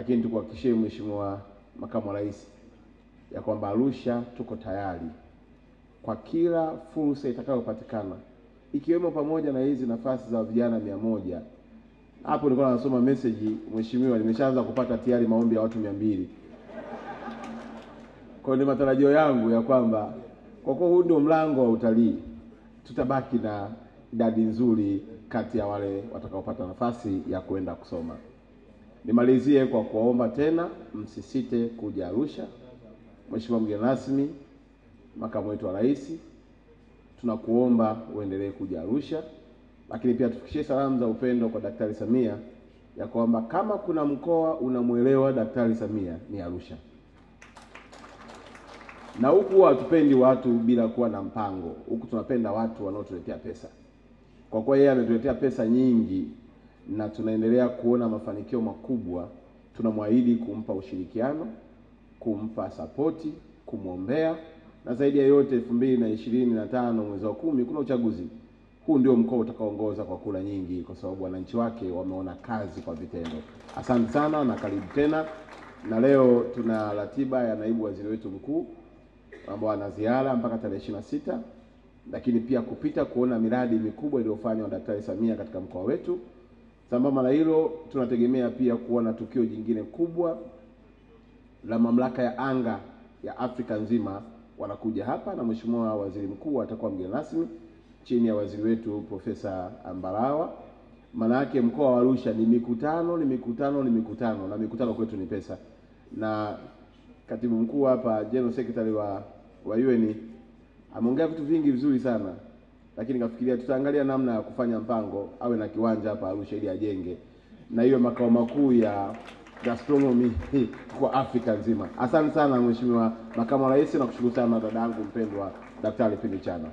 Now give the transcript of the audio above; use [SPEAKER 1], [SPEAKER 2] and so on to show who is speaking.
[SPEAKER 1] lakini tukuhakikishie Mheshimiwa Makamu wa Rais ya kwamba Arusha tuko tayari kwa kila fursa itakayopatikana, ikiwemo pamoja na hizi nafasi za vijana 100. Hapo nilikuwa nasoma message mheshimiwa, nimeshaanza kupata tayari maombi ya watu 200. Kwa ni matarajio yangu ya kwamba kwa kuwa huu ndio mlango wa utalii, tutabaki na idadi nzuri kati ya wale watakaopata nafasi ya kwenda kusoma. Nimalizie kwa kuwaomba tena msisite kuja Arusha. Mheshimiwa mgeni rasmi, makamu wetu wa rais, tunakuomba uendelee kuja Arusha, lakini pia tufikishie salamu za upendo kwa Daktari Samia ya kwamba kama kuna mkoa unamuelewa Daktari Samia ni Arusha. Na huku hatupendi watu bila kuwa na mpango. Huku tunapenda watu wanaotuletea pesa. Kwa kuwa yeye ametuletea pesa nyingi na tunaendelea kuona mafanikio makubwa, tunamwahidi kumpa ushirikiano, kumpa sapoti, kumwombea, na zaidi ya yote 2025 mwezi wa 10 kuna uchaguzi. Huu ndio mkoa utakaoongoza kwa kura nyingi kwa sababu wananchi wake wameona kazi kwa vitendo. Asante sana na karibu tena. Na leo tuna ratiba ya naibu waziri wetu mkuu ambao ana ziara mpaka tarehe 26, lakini pia kupita kuona miradi mikubwa iliyofanywa na Daktari Samia katika mkoa wetu. Sambamba na hilo, tunategemea pia kuona tukio jingine kubwa la mamlaka ya anga ya Afrika nzima wanakuja hapa, na Mheshimiwa Waziri Mkuu atakuwa mgeni rasmi chini ya waziri wetu Profesa Mbarawa. Maana yake mkoa wa Arusha ni mikutano, na mikutano kwetu ni pesa. Na katibu mkuu hapa, General Secretary wa UN, ameongea vitu vingi vizuri sana, lakini kafikiria tutaangalia namna ya kufanya mpango awe na kiwanja hapa Arusha ili ajenge, na hiyo makao makuu ya gastronomy kwa Afrika nzima. Asante sana Mheshimiwa Makamu wa Rais, na kushukuru sana dadangu mpendwa Daktari Pindu Chana.